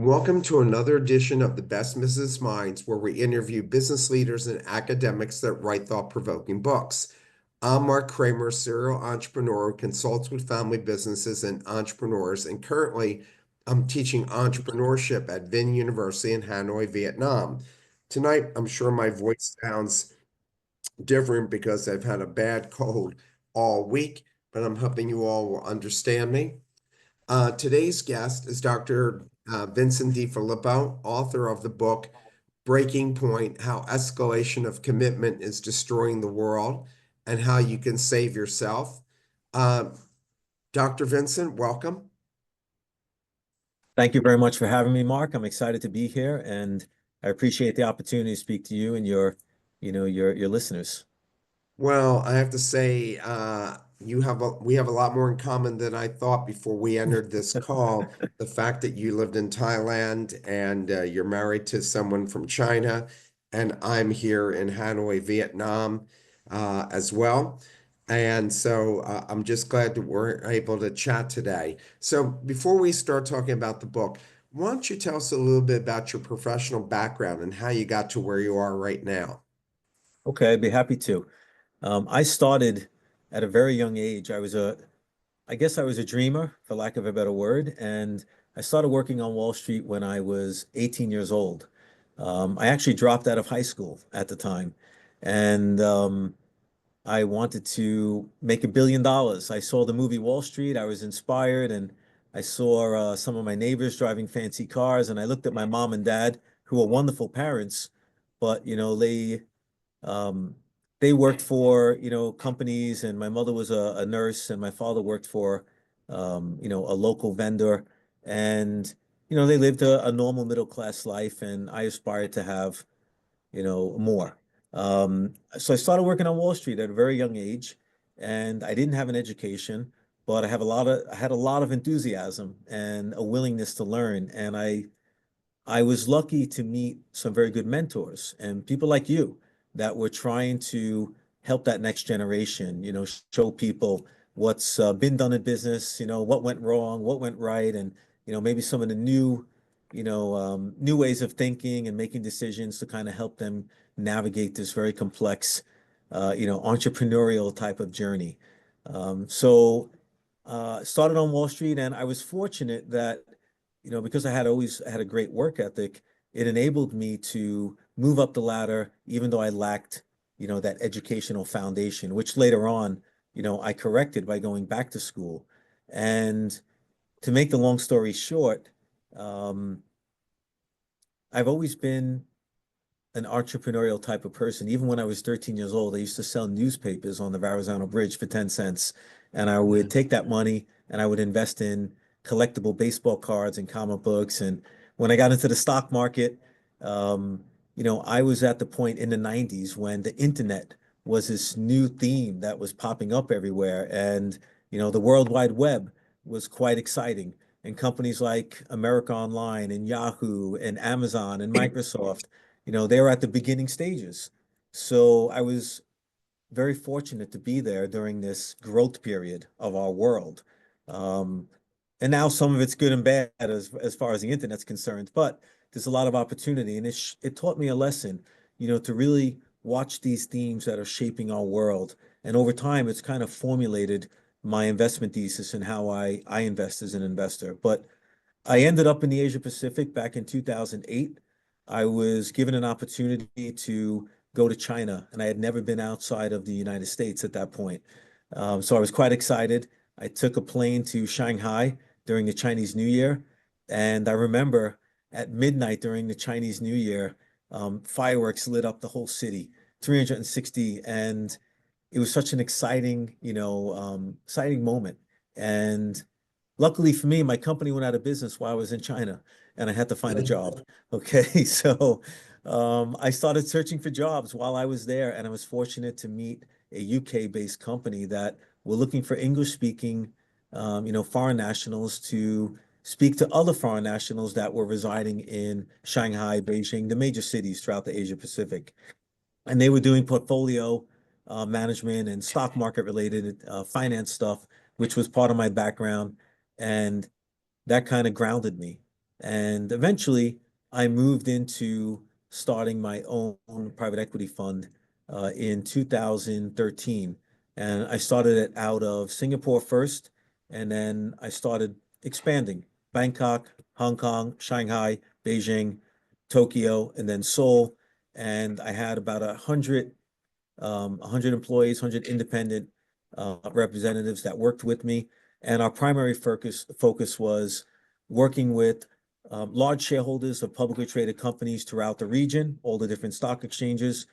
Welcome to another edition of the Best Business Minds, where we interview business leaders and academics that write thought-provoking books. I'm Marc Kramer, serial entrepreneur who consults with family businesses and entrepreneurs, and currently I'm teaching entrepreneurship at Vinh University in Hanoi, Vietnam. Tonight, I'm sure my voice sounds different because I've had a bad cold all week, but I'm hoping you all will understand me. Today's guest is Dr. Vincent DeFilippo, author of the book Breaking Point: How Escalation of Commitment is Destroying the World and How You Can Save Yourself. Uh, Dr. Vincent, welcome. Thank you very much for having me, Mark. I'm excited to be here, and I appreciate the opportunity to speak to you and your listeners. Well, I have to say, we have a lot more in common than I thought before we entered this call. The fact that you lived in Thailand and you're married to someone from China, and I'm here in Hanoi, Vietnam, as well. And so I'm just glad that we're able to chat today. So before we start talking about the book, why don't you tell us a little bit about your professional background and how you got to where you are right now? Okay, I'd be happy to. I started at a very young age. I guess I was a dreamer, for lack of a better word, and I started working on Wall Street when I was 18 years old. I actually dropped out of high school at the time, and I wanted to make $1 billion. I saw the movie Wall Street. I was inspired, and I saw some of my neighbors driving fancy cars, and I looked at my mom and dad, who were wonderful parents, but um, they worked for companies, and my mother was a nurse, and my father worked for a local vendor, and they lived a normal middle class life, and I aspired to have more. So I started working on Wall Street at a very young age, and I didn't have an education, but I had a lot of enthusiasm and a willingness to learn. And I was lucky to meet some very good mentors and people like you that were trying to help that next generation, show people what's been done in business, what went wrong, what went right, and maybe some of the new ways of thinking and making decisions to kind of help them navigate this very complex, entrepreneurial type of journey. Started on Wall Street, and I was fortunate that, because I had always had a great work ethic, it enabled me to move up the ladder, even though I lacked, that educational foundation, which later on, I corrected by going back to school. And to make the long story short, um, I've always been an entrepreneurial type of person. Even when I was 13 years old, I used to sell newspapers on the Verrazano Bridge for 10 cents. And I would take that money and I would invest in collectible baseball cards and comic books. And when I got into the stock market, I was at the point in the 90s when the internet was this new theme that was popping up everywhere. And, the World Wide Web was quite exciting. And companies like America Online and Yahoo and Amazon and Microsoft, they were at the beginning stages. So I was very fortunate to be there during this growth period of our world. Um, and now some of it's good and bad as far as the internet's concerned, but there's a lot of opportunity, and it taught me a lesson, to really watch these themes that are shaping our world. And over time, it's kind of formulated my investment thesis and how I invest as an investor. But I ended up in the Asia Pacific back in 2008. I was given an opportunity to go to China, and I had never been outside of the United States at that point. So I was quite excited. I took a plane to Shanghai during the Chinese New Year, and I remember at midnight during the Chinese New Year, fireworks lit up the whole city, 360, and it was such an exciting moment. And luckily for me, my company went out of business while I was in China and I had to find a job. Okay. So I started searching for jobs while I was there, and I was fortunate to meet a UK-based company that were looking for English-speaking, foreign nationals to speak to other foreign nationals that were residing in Shanghai, Beijing, the major cities throughout the Asia Pacific. And they were doing portfolio management and stock market related finance stuff, which was part of my background. And that kind of grounded me. And eventually, I moved into starting my own private equity fund in 2013. And I started it out of Singapore first, and then I started expanding Bangkok, Hong Kong, Shanghai, Beijing, Tokyo, and then Seoul. And I had about 100 employees, 100 independent representatives that worked with me. And our primary focus was working with large shareholders of publicly traded companies throughout the region, all the different stock exchanges,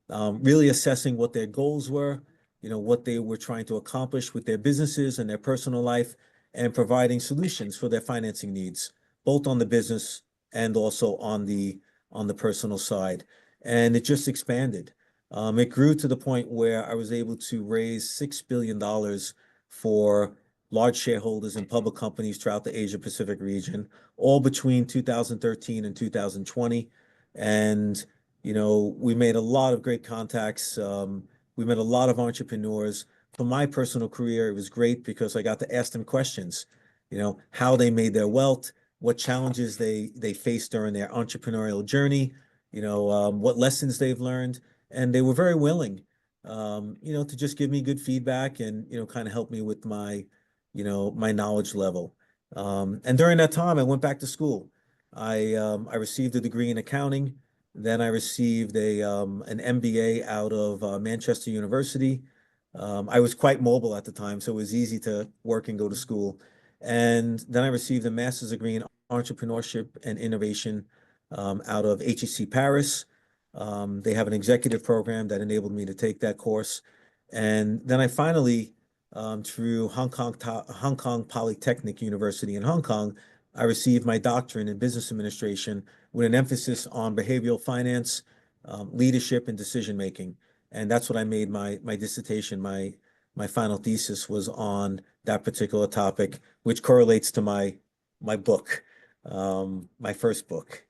really assessing what their goals were, what they were trying to accomplish with their businesses and their personal life, and providing solutions for their financing needs, both on the business and also on the personal side. And it just expanded. It grew to the point where I was able to raise $6 billion for large shareholders in public companies throughout the Asia Pacific region, all between 2013 and 2020. And, we made a lot of great contacts. We met a lot of entrepreneurs. For my personal career, it was great because I got to ask them questions, how they made their wealth, what challenges they faced during their entrepreneurial journey, what lessons they've learned. And they were very willing, to just give me good feedback and, kind of help me with my knowledge level. And during that time, I went back to school. I received a degree in accounting. Then I received an MBA out of Manchester University. I was quite mobile at the time, so it was easy to work and go to school. And then I received a master's degree in entrepreneurship and innovation out of HEC Paris. They have an executive program that enabled me to take that course. And then I finally, through Hong Kong Polytechnic University in Hong Kong, I received my doctorate in business administration with an emphasis on behavioral finance, leadership, and decision making. And that's what I made my dissertation. My final thesis was on that particular topic, which correlates to my book, my first book.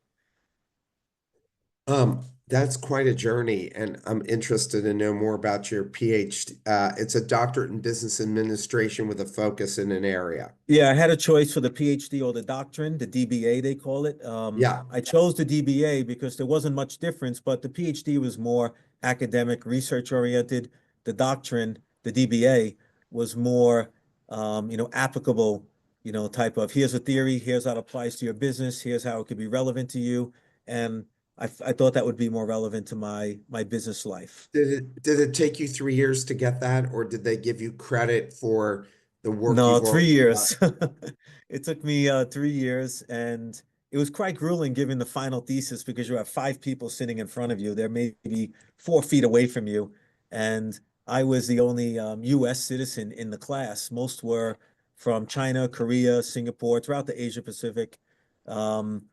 That's quite a journey, and I'm interested to know more about your PhD. It's a doctorate in business administration with a focus in an area. Yeah, I had a choice for the PhD or the doctrine, the DBA they call it. Yeah. I chose the DBA because there wasn't much difference, but the PhD was more academic, research oriented. The doctrine, the DBA, was more, applicable, type of here's a theory, here's how it applies to your business, here's how it could be relevant to you. And I thought that would be more relevant to my business life. Did it take you 3 years to get that, or did they give you credit for the work No, you've three already done? years. It took me 3 years, and it was quite grueling giving the final thesis because you have five people sitting in front of you. They're maybe 4 feet away from you, and I was the only U.S. citizen in the class. Most were from China, Korea, Singapore, throughout the Asia Pacific. Um,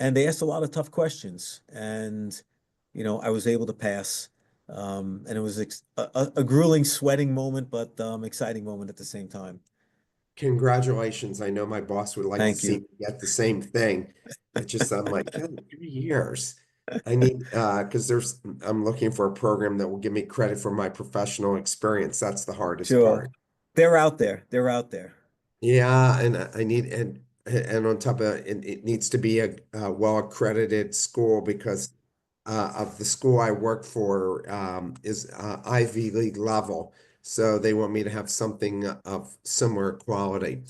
and they asked a lot of tough questions, and I was able to pass. And it was a grueling, sweating moment, but exciting moment at the same time. Congratulations. I know my boss would like to Thank see you. me get the same thing. It's just, I'm like, "God, 3 years. I need, because I'm looking for a program that will give me credit for my professional experience. That's the hardest Sure. part. They're out there. They're out there. Yeah, and I need and on top of it, it needs to be a well accredited school because of the school I work for is Ivy League level, so they want me to have something of similar quality.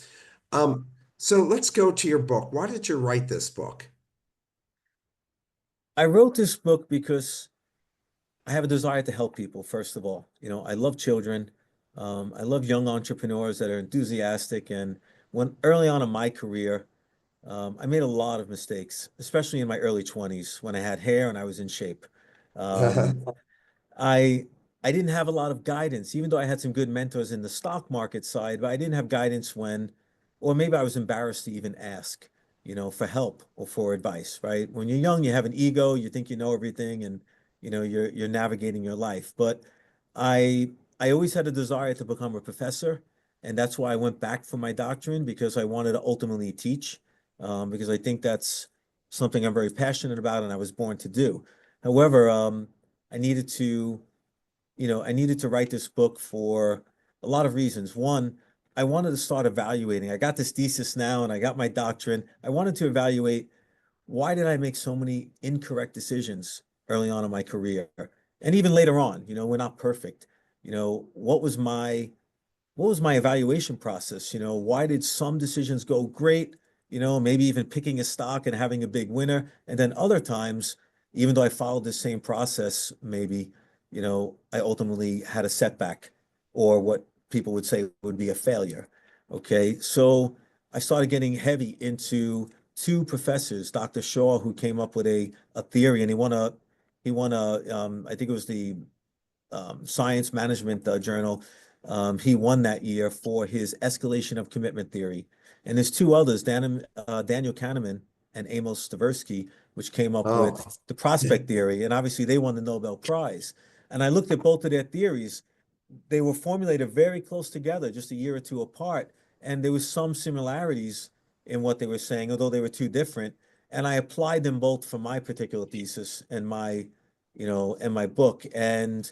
Um, so let's go to your book. Why did you write this book? I wrote this book because I have a desire to help people, first of all. I love children. I love young entrepreneurs that are enthusiastic. And when early on in my career, I made a lot of mistakes, especially in my early 20s when I had hair and I was in shape. Um, I I didn't have a lot of guidance, even though I had some good mentors in the stock market side, but I didn't have guidance or maybe I was embarrassed to even ask, for help or for advice, right? When you're young, you have an ego, you think you know everything, and you're navigating your life. But I I always had a desire to become a professor, and that's why I went back for my doctorate because I wanted to ultimately teach, because I think that's something I'm very passionate about and I was born to do. However, I needed to I needed to write this book for a lot of reasons. One, I wanted to start evaluating. I got this thesis now and I got my doctorate. I wanted to evaluate, why did I make so many incorrect decisions early on in my career? And even later on, we're not perfect. What was my evaluation process? Why did some decisions go great? Maybe even picking a stock and having a big winner. And then other times, even though I followed the same process, maybe, I ultimately had a setback, or what people would say would be a failure. Okay. So I started getting heavy into two professors, Dr. Shaw, who came up with a theory, and I think it was the Science Management Journal. He won that year for his escalation of commitment theory. And there's two others, Daniel Kahneman and Amos Tversky, which came up Oh, with the prospect theory. And obviously they won the Nobel Prize. And I looked at both of their theories. They were formulated very close together, just a year or two apart. And there was some similarities in what they were saying, although they were too different. And I applied them both for my particular thesis and my book. And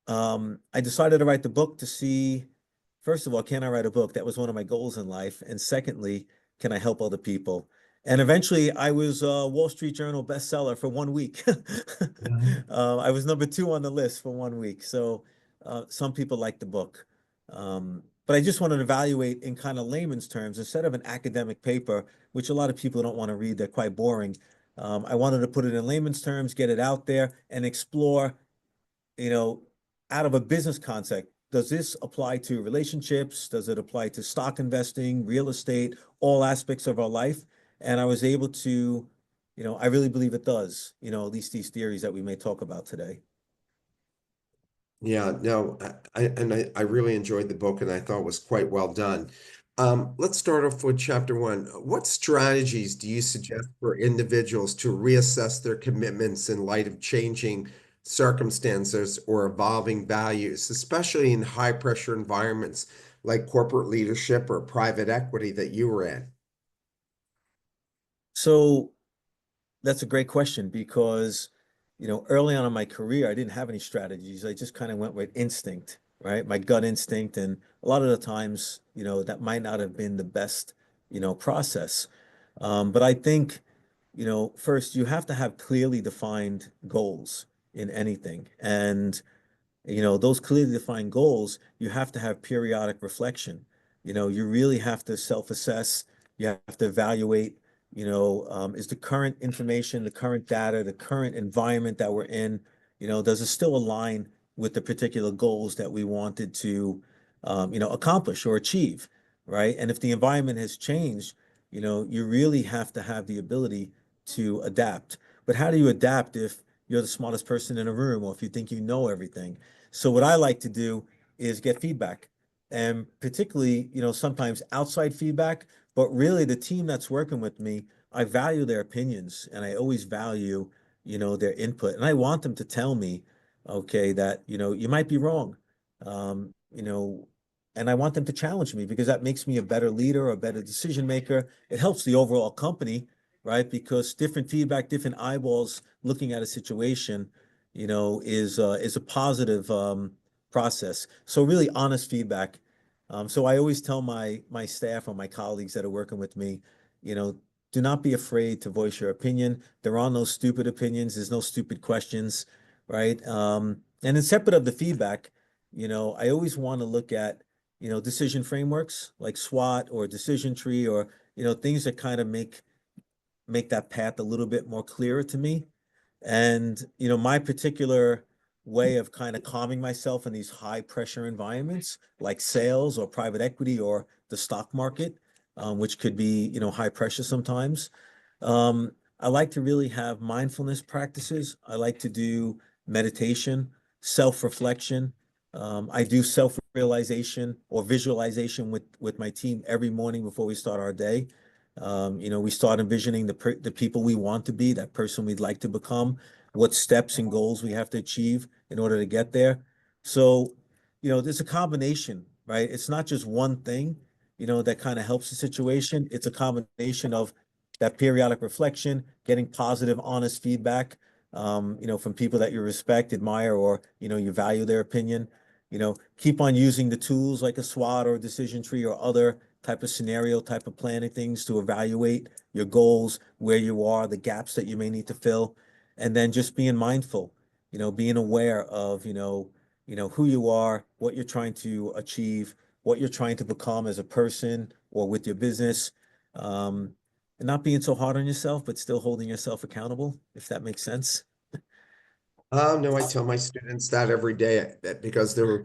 I decided to write the book to see, first of all, can I write a book? That was one of my goals in life. And secondly, can I help other people? And eventually, I was a Wall Street Journal bestseller for 1 week. I was number two on the list for 1 week. So some people liked the book. But I just wanted to evaluate in kind of layman's terms, instead of an academic paper, which a lot of people don't want to read, they're quite boring. I wanted to put it in layman's terms, get it out there, and explore, you know, out of a business concept, does this apply to relationships? Does it apply to stock investing, real estate, all aspects of our life? And I was able to, I really believe it does, at least these theories that we may talk about today. yeah, no, I really enjoyed the book and I thought it was quite well done. Let's start off with chapter one. What strategies do you suggest for individuals to reassess their commitments in light of changing circumstances or evolving values, especially in high pressure environments like corporate leadership or private equity that you were in? So that's a great question, because, early on in my career, I didn't have any strategies. I just kind of went with instinct, right? My gut instinct. And a lot of the times, that might not have been the best, process. But I think, first you have to have clearly defined goals in anything. And those clearly defined goals, you have to have periodic reflection. You really have to self-assess. You have to evaluate, is the current information, the current data, the current environment that we're in, does it still align with the particular goals that we wanted to, accomplish or achieve, right? And if the environment has changed, you really have to have the ability to adapt. But how do you adapt if you're the smartest person in a room, or if you think you know everything? So what I like to do is get feedback, and particularly, sometimes outside feedback, but really the team that's working with me, I value their opinions and I always value, their input. And I want them to tell me, okay, that, you might be wrong. Um, you know, and I want them to challenge me, because that makes me a better leader, a better decision maker. It helps the overall company, right? Because different feedback, different eyeballs looking at a situation, is a positive process. So really honest feedback. So I always tell my staff or my colleagues that are working with me, you know, do not be afraid to voice your opinion. There are no stupid opinions. There's no stupid questions, right? And then separate of the feedback, I always want to look at, decision frameworks like SWOT or decision tree, or, things that kind of make that path a little bit more clearer to me. And, my particular way of kind of calming myself in these high pressure environments, like sales or private equity or the stock market, which could be, high pressure sometimes. I like to really have mindfulness practices. I like to do meditation, self-reflection. I do self-realization or visualization with my team every morning before we start our day. We start envisioning the people we want to be, that person we'd like to become, what steps and goals we have to achieve in order to get there. So, there's a combination, right? It's not just one thing, that kind of helps the situation. It's a combination of that periodic reflection, getting positive, honest feedback, from people that you respect, admire, or, you value their opinion. keep on using the tools like a SWOT or a decision tree or other type of scenario, type of planning things to evaluate your goals, where you are, the gaps that you may need to fill, and then just being mindful, being aware of, who you are, what you're trying to achieve, what you're trying to become as a person or with your business. Um, and not being so hard on yourself, but still holding yourself accountable, if that makes sense. No, I tell my students that every day because they're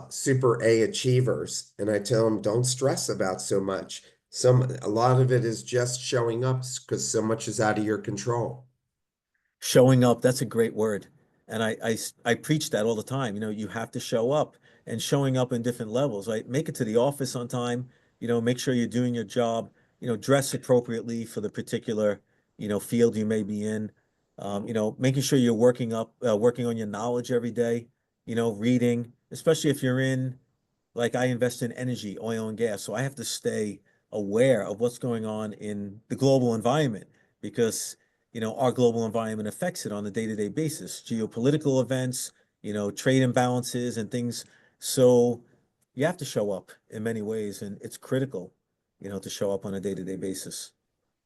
super A achievers, and I tell them don't stress about so much. A lot of it is just showing up because so much is out of your control. Showing up, that's a great word. And I preach that all the time. You have to show up, and showing up in different levels, right? Make it to the office on time, make sure you're doing your job, dress appropriately for the particular, field you may be in. Making sure you're working on your knowledge every day, reading, especially if you're in, like I invest in energy, oil and gas. So I have to stay aware of what's going on in the global environment because, our global environment affects it on a day-to-day basis, geopolitical events, trade imbalances and things. So you have to show up in many ways, and it's critical, to show up on a day-to-day basis.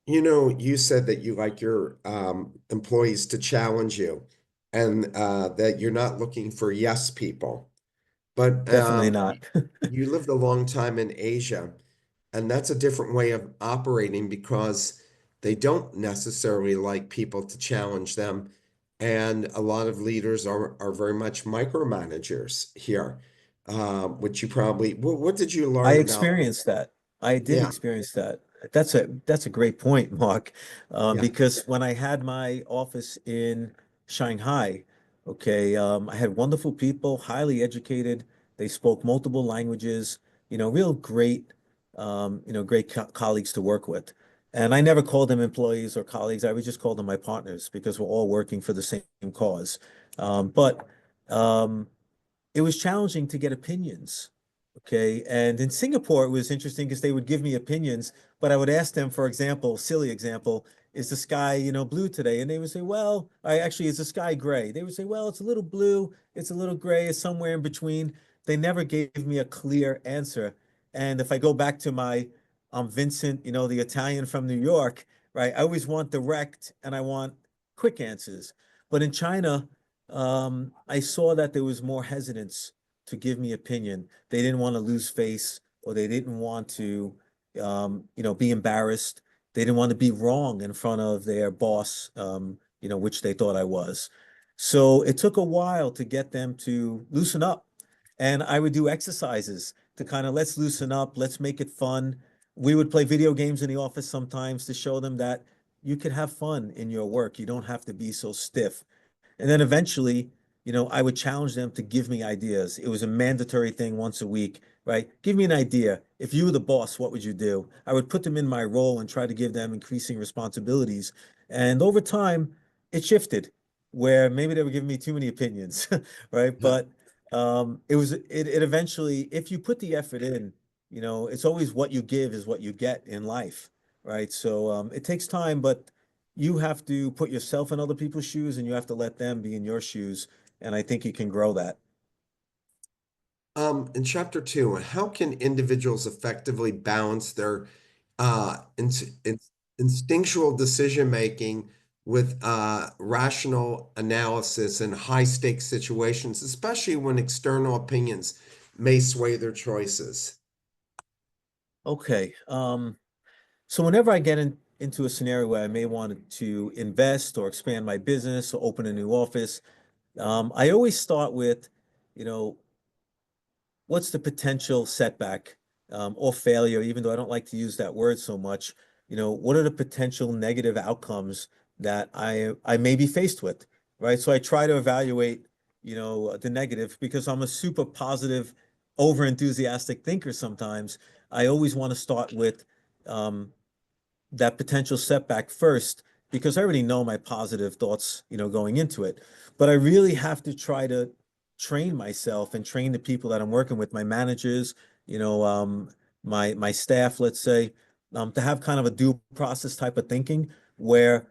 You said that you like your employees to challenge you and that you're not looking for yes people. But Definitely not. you lived a long time in Asia, and that's a different way of operating because they don't necessarily like people to challenge them. And a lot of leaders are very much micromanagers here, which you probably, what did you I learn about? experienced that. I did Yeah, experience that. That's a great point, Mark. yeah. Because when I had my office in Shanghai, okay, I had wonderful people, highly educated. They spoke multiple languages, real great, great co colleagues to work with. And I never called them employees or colleagues. I would just call them my partners because we're all working for the same cause. But um, it was challenging to get opinions. Okay. And in Singapore, it was interesting because they would give me opinions, but I would ask them, for example, silly example, is the sky, blue today? And they would say, well, I actually, is the sky gray? They would say, well, it's a little blue, it's a little gray, it's somewhere in between. They never gave me a clear answer. And if I go back to my Vincent, the Italian from New York, right? I always want direct and I want quick answers. But in China, I saw that there was more hesitance to give me opinion. They didn't want to lose face or they didn't want to, be embarrassed. They didn't want to be wrong in front of their boss, which they thought I was. So it took a while to get them to loosen up. And I would do exercises to kind of let's loosen up, let's make it fun. We would play video games in the office sometimes to show them that you could have fun in your work. You don't have to be so stiff. And then eventually, I would challenge them to give me ideas. It was a mandatory thing once a week, right? Give me an idea. If you were the boss, what would you do? I would put them in my role and try to give them increasing responsibilities. And over time, it shifted where maybe they were giving me too many opinions, right? But it eventually, if you put the effort in, it's always what you give is what you get in life, right? So it takes time, but you have to put yourself in other people's shoes and you have to let them be in your shoes. And I think you can grow that. In chapter two, how can individuals effectively balance their instinctual decision making with rational analysis in high stakes situations, especially when external opinions may sway their choices? Okay. So whenever I get into a scenario where I may want to invest or expand my business or open a new office, I always start with, you know, what's the potential setback or failure, even though I don't like to use that word so much, what are the potential negative outcomes that I may be faced with, right? So I try to evaluate, the negative because I'm a super positive, over enthusiastic thinker sometimes. I always want to start with um, that potential setback first because I already know my positive thoughts, going into it. But I really have to try to train myself and train the people that I'm working with, my managers, you know, um, my staff, let's say, to have kind of a due process type of thinking where,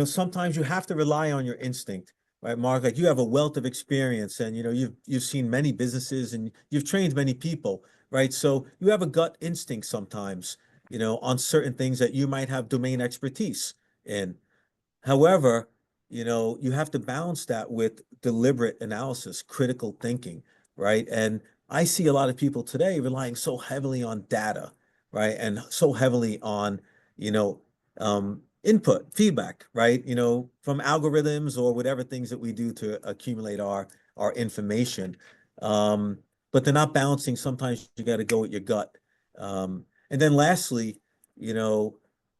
sometimes you have to rely on your instinct. right, Mark? Like you have a wealth of experience, and you've seen many businesses, and you've trained many people, right? So you have a gut instinct sometimes, on certain things that you might have domain expertise in. However, you have to balance that with deliberate analysis, critical thinking, right? And I see a lot of people today relying so heavily on data, right? And so heavily on, you know, input, feedback, right? From algorithms or whatever things that we do to accumulate our information. Um, but they're not balancing. Sometimes you got to go with your gut. And then lastly, you know,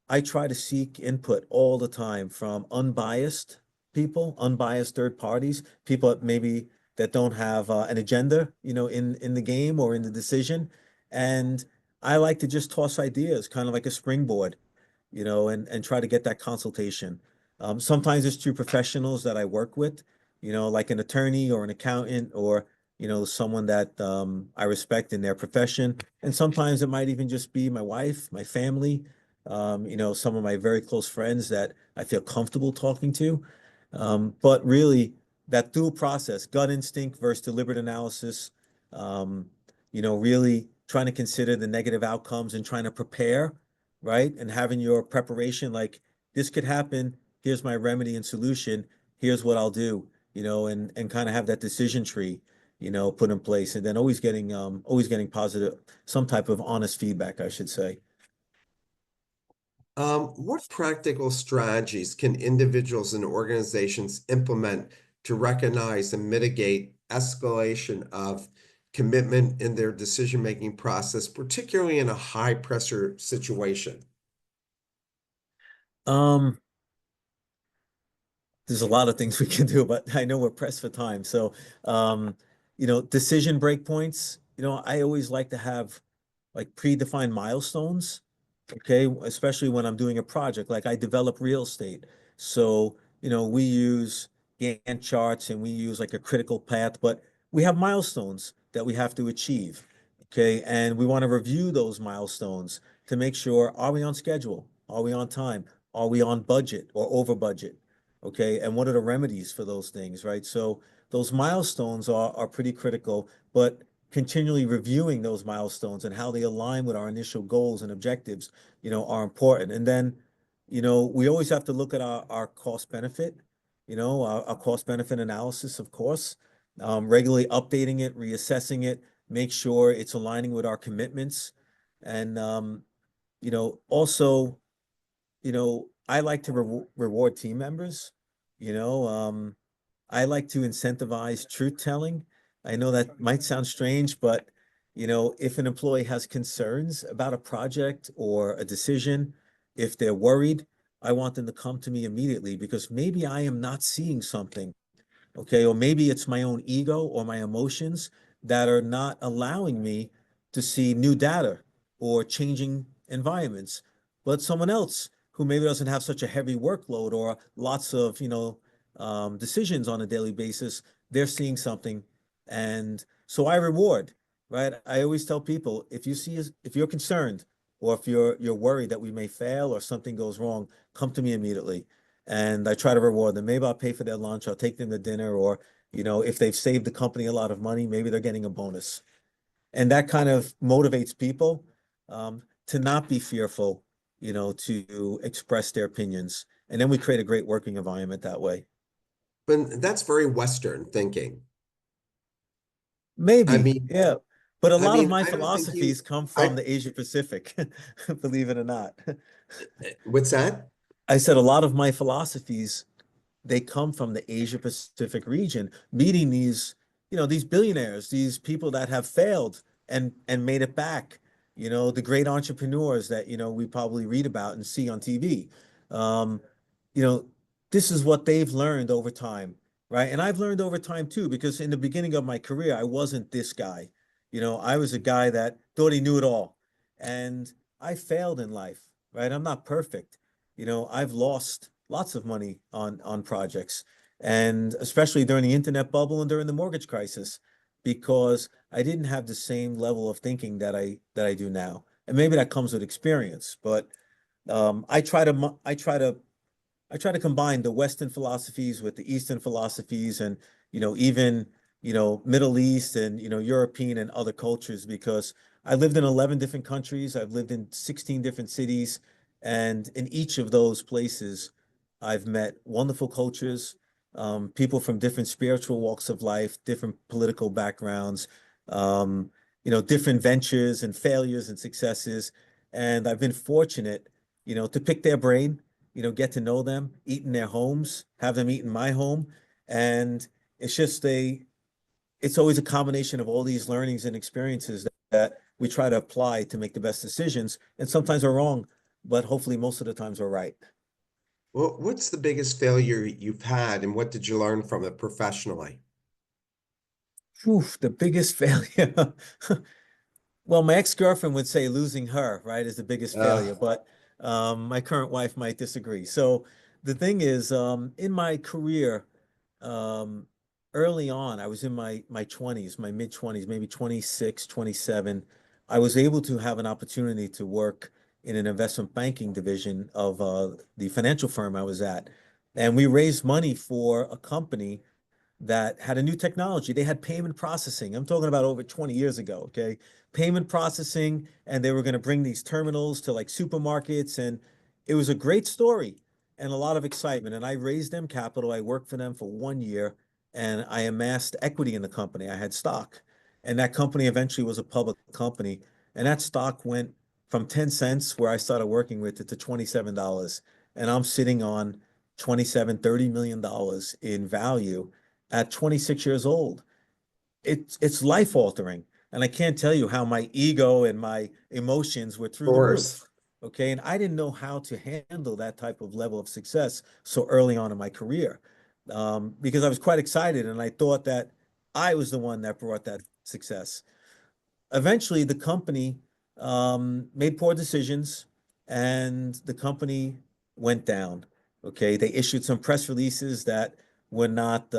I try to seek input all the time from unbiased people, unbiased third parties, people that maybe that don't have an agenda, in the game or in the decision. And I like to just toss ideas, kind of like a springboard, and try to get that consultation. Sometimes it's through professionals that I work with, like an attorney or an accountant or, someone that I respect in their profession. And sometimes it might even just be my wife, my family, some of my very close friends that I feel comfortable talking to. But really, that dual process, gut instinct versus deliberate analysis, um, really trying to consider the negative outcomes and trying to prepare, right? And having your preparation, like this could happen. Here's my remedy and solution. Here's what I'll do, and kind of have that decision tree, put in place, and then always getting positive, some type of honest feedback, I should say. What practical strategies can individuals and organizations implement to recognize and mitigate escalation of commitment in their decision-making process, particularly in a high-pressure situation? Um, there's a lot of things we can do, but I know we're pressed for time. So, decision breakpoints, I always like to have like predefined milestones. Okay, especially when I'm doing a project, like I develop real estate. So, we use Gantt charts and we use like a critical path, but we have milestones that we have to achieve. Okay, and we want to review those milestones to make sure, are we on schedule? Are we on time? Are we on budget or over budget? Okay, and what are the remedies for those things, right? So those milestones are pretty critical, but continually reviewing those milestones and how they align with our initial goals and objectives, are important. And then, we always have to look at our cost benefit, our cost benefit analysis, of course, regularly updating it, reassessing it, make sure it's aligning with our commitments. And, also, I like to reward team members. You know, I like to incentivize truth telling. I know that might sound strange, but if an employee has concerns about a project or a decision, if they're worried, I want them to come to me immediately because maybe I am not seeing something. Okay, or maybe it's my own ego or my emotions that are not allowing me to see new data or changing environments. But someone else who maybe doesn't have such a heavy workload or lots of, decisions on a daily basis, they're seeing something. And so I reward, right? I always tell people if you're concerned or if you're worried that we may fail or something goes wrong, come to me immediately and I try to reward them. Maybe I'll pay for their lunch, I'll take them to dinner, or if they've saved the company a lot of money, maybe they're getting a bonus. And that kind of motivates people to not be fearful, to express their opinions. And then we create a great working environment that way. But that's very Western thinking. I Maybe, mean, yeah. But a I lot of mean, my I don't think philosophies come from I, the Asia Pacific, believe it or not. what's that? I said a lot of my philosophies they come from the Asia Pacific region, meeting these billionaires, these people that have failed and made it back, the great entrepreneurs that, we probably read about and see on TV. Um, you know, this is what they've learned over time, right? And I've learned over time too, because in the beginning of my career, I wasn't this guy. I was a guy that thought he knew it all. And I failed in life, right? I'm not perfect. I've lost lots of money on projects, and especially during the internet bubble and during the mortgage crisis, because I didn't have the same level of thinking that I do now. And maybe that comes with experience, but I try to I try to combine the Western philosophies with the Eastern philosophies and, even, Middle East and, European and other cultures because I lived in 11 different countries. I've lived in 16 different cities. And in each of those places, I've met wonderful cultures, people from different spiritual walks of life, different political backgrounds, different ventures and failures and successes. And I've been fortunate, to pick their brain, get to know them, eat in their homes, have them eat in my home. And it's just it's always a combination of all these learnings and experiences that we try to apply to make the best decisions. And sometimes we're wrong, but hopefully most of the times we're right. Well, what's the biggest failure you've had, and what did you learn from it professionally? Oof, the biggest failure. Well, my ex-girlfriend would say losing her, right, is the biggest Uh, failure, but my current wife might disagree. So the thing is, in my career, um, early on, I was in my 20s, my mid 20s, maybe 26, 27. I was able to have an opportunity to work in an investment banking division of the financial firm I was at. And we raised money for a company that had a new technology. They had payment processing. I'm talking about over 20 years ago, okay? Payment processing, and they were going to bring these terminals to like supermarkets, and it was a great story and a lot of excitement. And I raised them capital. I worked for them for 1 year, and I amassed equity in the company. I had stock, and that company eventually was a public company, and that stock went from 10 cents where I started working with it to $27. And I'm sitting on 27, $30 million in value at 26 years old. It's life altering. And I can't tell you how my ego and my emotions were of through the course. roof. Okay. And I didn't know how to handle that type of level of success so early on in my career, because I was quite excited and I thought that I was the one that brought that success. Eventually, the company made poor decisions and the company went down. Okay. They issued some press releases that were not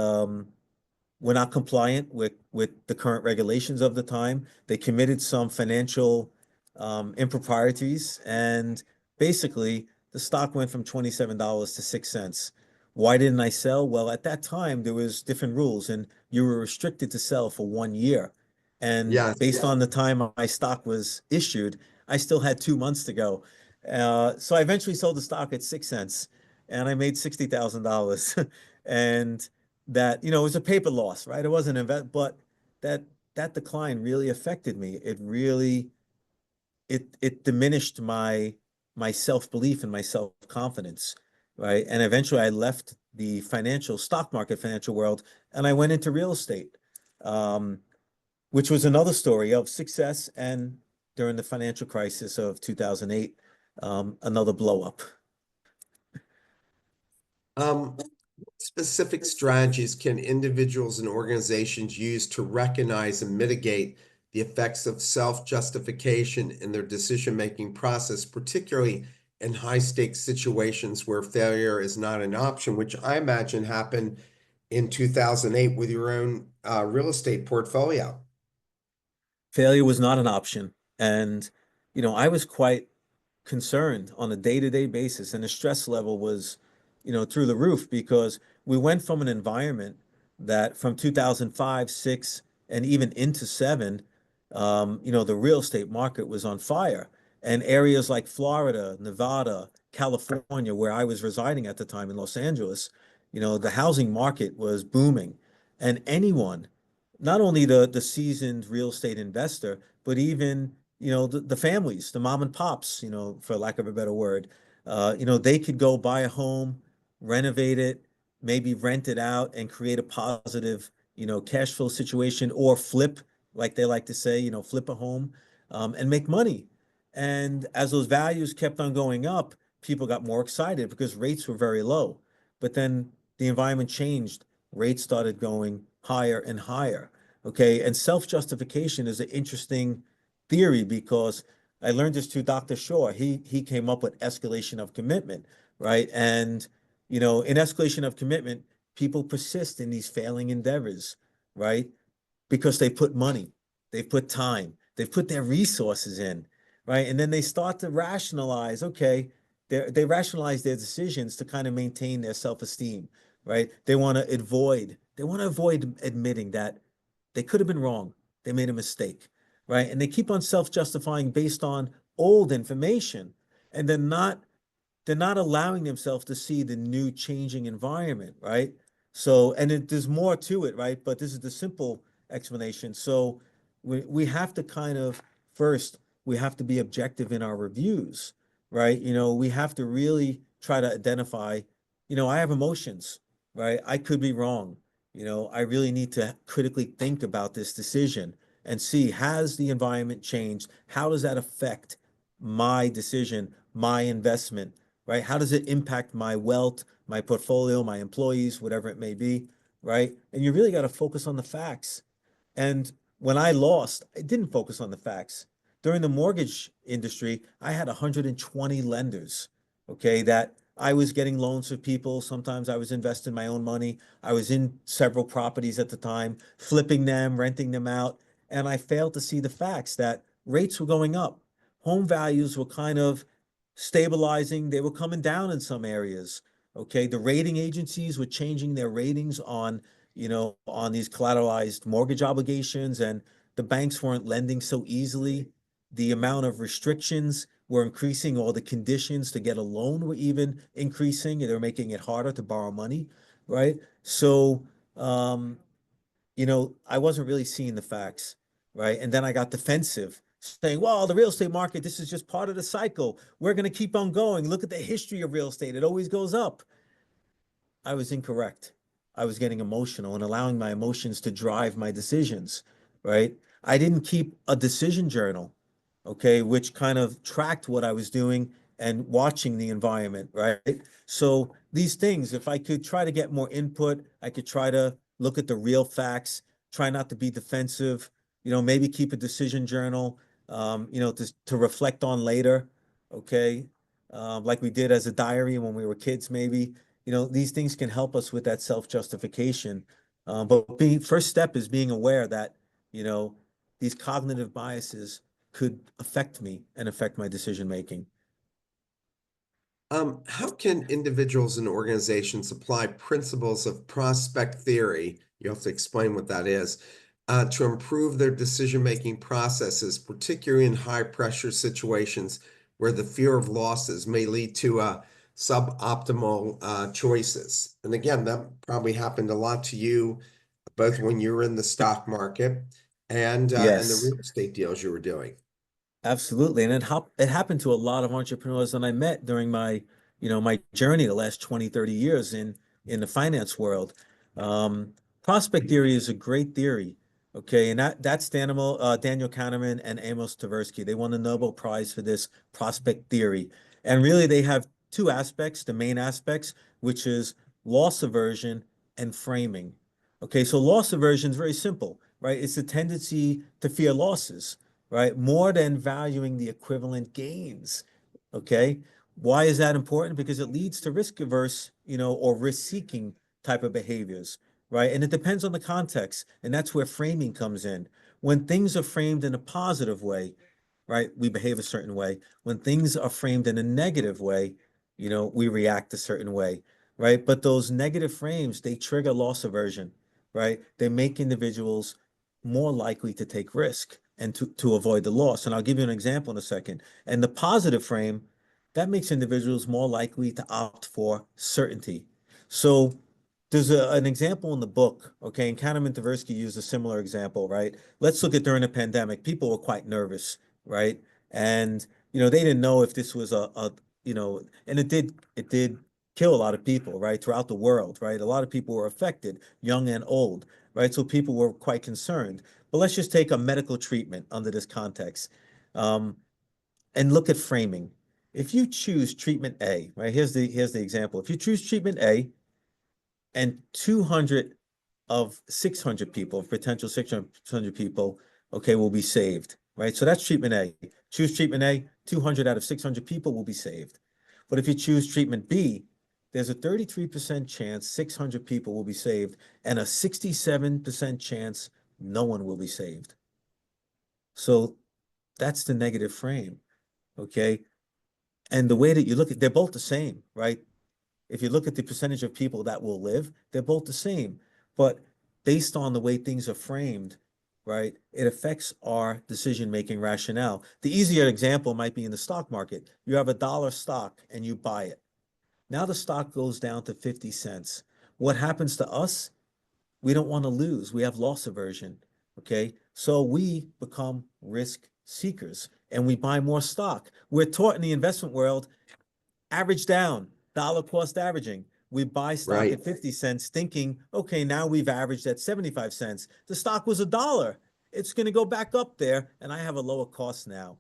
were not compliant with the current regulations of the time. They committed some financial improprieties, and basically the stock went from $27 to 6 cents. Why didn't I sell? Well, at that time there was different rules, and you were restricted to sell for 1 year. And based Yes. on the time my stock was issued, I still had 2 months to go. So I eventually sold the stock at 6 cents, and I made $60,000. And that, it was a paper loss, right? It wasn't an invest, but that that decline really affected me. It diminished my self-belief and my self-confidence, right? And eventually I left the financial stock market, financial world, and I went into real estate, um, which was another story of success. And during the financial crisis of 2008, another blow up. What specific strategies can individuals and organizations use to recognize and mitigate the effects of self-justification in their decision-making process, particularly in high-stakes situations where failure is not an option, which I imagine happened in 2008 with your own real estate portfolio? Failure was not an option. And, I was quite concerned on a day-to-day basis, and the stress level was, through the roof because we went from an environment that from 2005, 6, and even into 7, the real estate market was on fire. And areas like Florida, Nevada, California, where I was residing at the time in Los Angeles, the housing market was booming. And anyone, not only the seasoned real estate investor, but even the families, the mom and pops, for lack of a better word, they could go buy a home, renovate it, maybe rent it out and create a positive, cash flow situation, or flip, like they like to say, flip a home, and make money. And as those values kept on going up, people got more excited because rates were very low. But then the environment changed. Rates started going higher and higher. Okay. And self-justification is an interesting theory because I learned this through Dr. Shaw. He came up with escalation of commitment, right? And in escalation of commitment, people persist in these failing endeavors, right? Because they put money, they've put time, they've put their resources in, right? And then they start to rationalize, okay, they rationalize their decisions to kind of maintain their self-esteem, right? They want to avoid admitting that they could have been wrong. They made a mistake, right? And they keep on self-justifying based on old information, and they're not allowing themselves to see the new changing environment, right? So, and there's more to it, right? But this is the simple explanation. So we have to kind of first, we have to be objective in our reviews, right? We have to really try to identify, I have emotions, right? I could be wrong. I really need to critically think about this decision and see, has the environment changed? How does that affect my decision, my investment? Right? How does it impact my wealth, my portfolio, my employees, whatever it may be, right? And you really got to focus on the facts. And when I lost, I didn't focus on the facts. During the mortgage industry, I had 120 lenders, okay, that I was getting loans for people. Sometimes I was investing my own money. I was in several properties at the time, flipping them, renting them out. And I failed to see the facts that rates were going up. Home values were kind of stabilizing. They were coming down in some areas. Okay. The rating agencies were changing their ratings on these collateralized mortgage obligations, and the banks weren't lending so easily. The amount of restrictions were increasing, all the conditions to get a loan were even increasing, and they're making it harder to borrow money, right? So, I wasn't really seeing the facts, right? And then I got defensive, saying, well, the real estate market, this is just part of the cycle. We're going to keep on going. Look at the history of real estate. It always goes up. I was incorrect. I was getting emotional and allowing my emotions to drive my decisions, right? I didn't keep a decision journal, okay, which kind of tracked what I was doing and watching the environment, right? So these things, if I could try to get more input, I could try to look at the real facts, try not to be defensive, maybe keep a decision journal, to reflect on later, okay? Like we did as a diary when we were kids, maybe these things can help us with that self-justification. But first step is being aware that, you know, these cognitive biases could affect me and affect my decision making. How can individuals and organizations apply principles of prospect theory? You have to explain what that is, to improve their decision-making processes, particularly in high-pressure situations where the fear of losses may lead to suboptimal choices. And again, that probably happened a lot to you, both when you were in the stock market and the Yes. real estate deals you were doing. Absolutely. And it happened to a lot of entrepreneurs that I met during my journey the last 20, 30 years in the finance world. Prospect theory is a great theory. Okay. And that's Daniel Kahneman and Amos Tversky. They won the Nobel Prize for this prospect theory. And really they have two aspects, the main aspects, which is loss aversion and framing. Okay. So loss aversion is very simple, right? It's the tendency to fear losses, right? More than valuing the equivalent gains. Okay. Why is that important? Because it leads to risk averse, or risk seeking type of behaviors, right? And it depends on the context. And that's where framing comes in. When things are framed in a positive way, right, we behave a certain way. When things are framed in a negative way, we react a certain way, right? But those negative frames, they trigger loss aversion, right? They make individuals more likely to take risk and to avoid the loss. And I'll give you an example in a second. And the positive frame, that makes individuals more likely to opt for certainty. So there's an example in the book, okay, and Kahneman Tversky used a similar example, right? Let's look at during the pandemic. People were quite nervous, right? And they didn't know if this was and it did kill a lot of people, right, throughout the world, right? A lot of people were affected, young and old, right? So people were quite concerned. But let's just take a medical treatment under this context, um, and look at framing. If you choose treatment A, right? Here's the example. If you choose treatment A, and 200 of 600 people, potential 600 people, okay, will be saved, right? So that's treatment A. Choose treatment A, 200 out of 600 people will be saved. But if you choose treatment B, there's a 33% chance 600 people will be saved and a 67% chance no one will be saved. So that's the negative frame, okay? And the way that you look at, they're both the same, right? If you look at the percentage of people that will live, they're both the same. But based on the way things are framed, right, it affects our decision-making rationale. The easier example might be in the stock market. You have $1 stock and you buy it. Now the stock goes down to 50 cents. What happens to us? We don't want to lose. We have loss aversion. Okay. So we become risk seekers and we buy more stock. We're taught in the investment world, average down, dollar cost averaging. We buy stock Right. at 50 cents thinking, okay, now we've averaged at 75 cents. The stock was $1. It's going to go back up there and I have a lower cost now.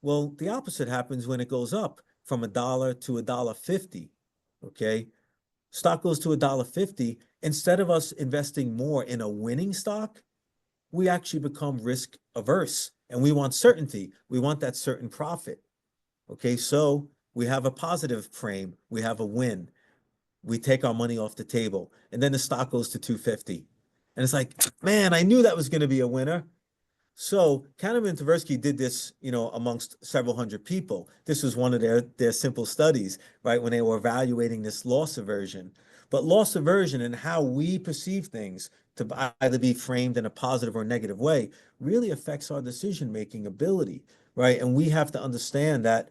Well, the opposite happens when it goes up from $1 to $1.50. Okay. Stock goes to $1.50. Instead of us investing more in a winning stock, we actually become risk averse and we want certainty. We want that certain profit. Okay, so we have a positive frame, we have a win. We take our money off the table, and then the stock goes to 250. And it's like, man, I knew that was going to be a winner. So Kahneman and Tversky did this, amongst several hundred people. This was one of their simple studies, right? When they were evaluating this loss aversion. But loss aversion and how we perceive things to either be framed in a positive or negative way really affects our decision-making ability, right? And we have to understand that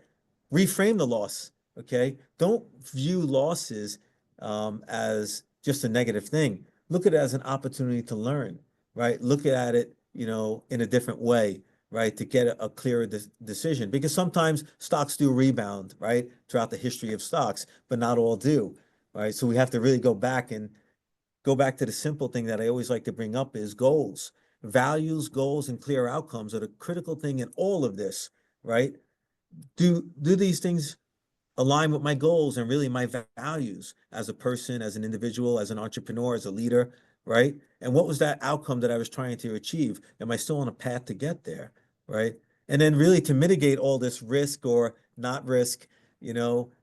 reframe the loss, okay? Don't view losses as just a negative thing. Look at it as an opportunity to learn, right? Look at it, in a different way, right? To get a clearer decision. Because sometimes stocks do rebound, right? Throughout the history of stocks, but not all do, right? So we have to really go back to the simple thing that I always like to bring up is goals. Values, goals, and clear outcomes are the critical thing in all of this, right? Do these things align with my goals and really my values as a person, as an individual, as an entrepreneur, as a leader, right? And what was that outcome that I was trying to achieve? Am I still on a path to get there, right? And then really to mitigate all this risk or not risk,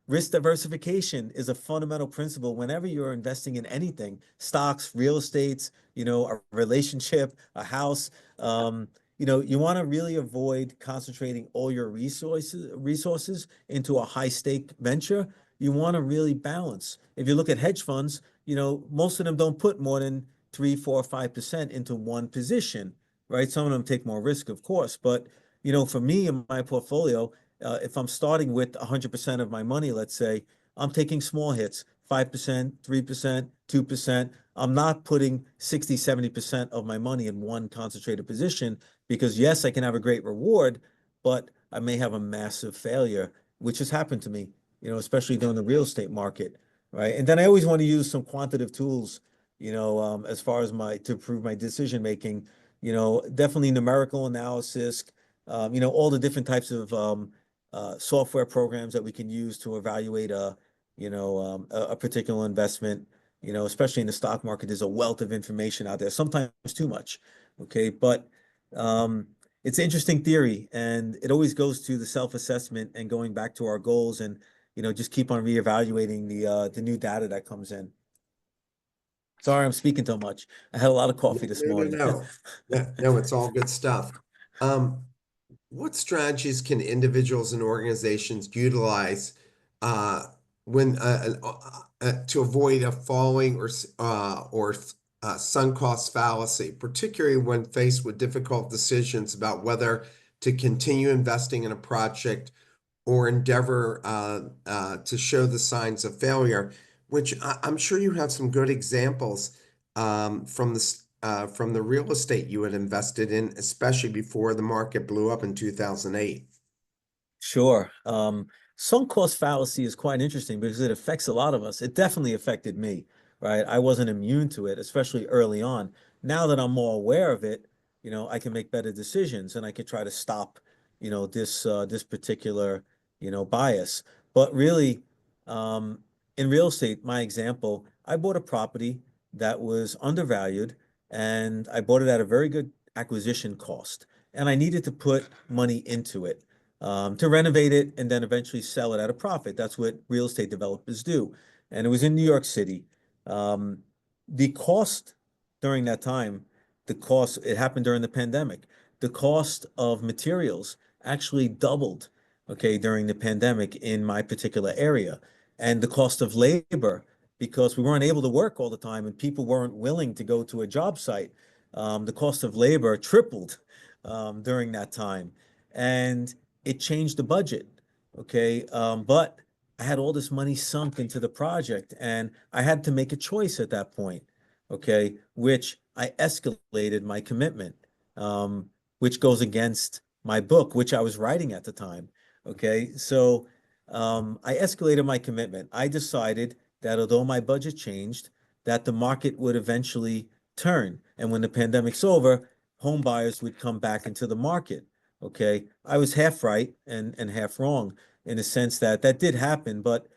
risk diversification is a fundamental principle whenever you're investing in anything, stocks, real estates, a relationship, a house. You want to really avoid concentrating all your resources into a high stake venture. You want to really balance. If you look at hedge funds, most of them don't put more than 3, 4, 5% into one position, right? Some of them take more risk, of course, but for me in my portfolio, if I'm starting with 100% of my money, let's say, I'm taking small hits, 5%, 3%, 2%. I'm not putting 60, 70% of my money in one concentrated position because yes, I can have a great reward, but I may have a massive failure, which has happened to me, especially during the real estate market, right? And then I always want to use some quantitative tools, as far as to improve my decision making, definitely numerical analysis, all the different types of software programs that we can use to evaluate a particular investment, especially in the stock market. There's a wealth of information out there, sometimes too much. Okay, but um, it's an interesting theory, and it always goes to the self-assessment and going back to our goals, and just keep on reevaluating the new data that comes in. Sorry, I'm speaking too much. I had a lot of No, coffee this no, no, morning. no. No, no, it's all good stuff. Um, what strategies can individuals and organizations utilize uh, when to avoid a falling or sunk cost fallacy, particularly when faced with difficult decisions about whether to continue investing in a project or endeavor to show the signs of failure, which I'm sure you have some good examples from the real estate you had invested in, especially before the market blew up in 2008. Sure. Sunk cost fallacy is quite interesting because it affects a lot of us. It definitely affected me, right? I wasn't immune to it, especially early on. Now that I'm more aware of it, I can make better decisions and I can try to stop, this particular, bias. But really, um, in real estate, my example, I bought a property that was undervalued and I bought it at a very good acquisition cost. And I needed to put money into it to renovate it and then eventually sell it at a profit. That's what real estate developers do. And it was in New York City. Um, the cost during that time, it happened during the pandemic. The cost of materials actually doubled okay, during the pandemic in my particular area. And the cost of labor, because we weren't able to work all the time and people weren't willing to go to a job site, the cost of labor tripled during that time. And it changed the budget, okay? But I had all this money sunk into the project and I had to make a choice at that point, okay, which I escalated my commitment, which goes against my book, which I was writing at the time. Okay, so I escalated my commitment. I decided that although my budget changed, that the market would eventually turn. And when the pandemic's over, home buyers would come back into the market. Okay, I was half right and half wrong in the sense that that did happen, but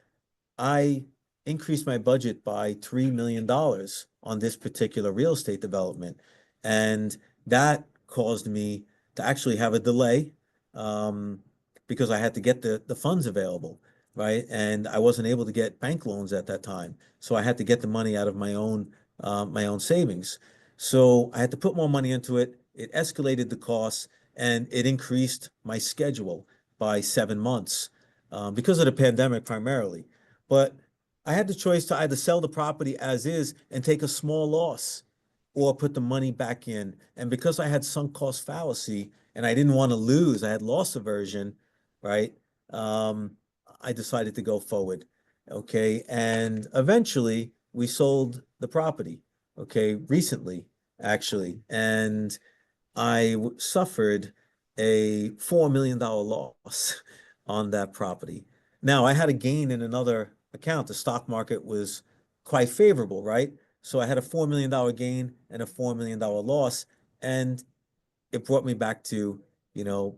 I increased my budget by $3 million on this particular real estate development. And that caused me to actually have a delay um, because I had to get the funds available, right? And I wasn't able to get bank loans at that time. So I had to get the money out of my own savings. So I had to put more money into it. It escalated the costs and it increased my schedule by 7 months because of the pandemic primarily. But I had the choice to either sell the property as is and take a small loss or put the money back in. And because I had sunk cost fallacy and I didn't want to lose, I had loss aversion, right? Um, I decided to go forward. Okay. And eventually we sold the property, okay, recently, actually. And I suffered a $4 million loss on that property. Now, I had a gain in another account. The stock market was quite favorable, right? So I had a $4 million gain and a $4 million loss, and it brought me back to, you know,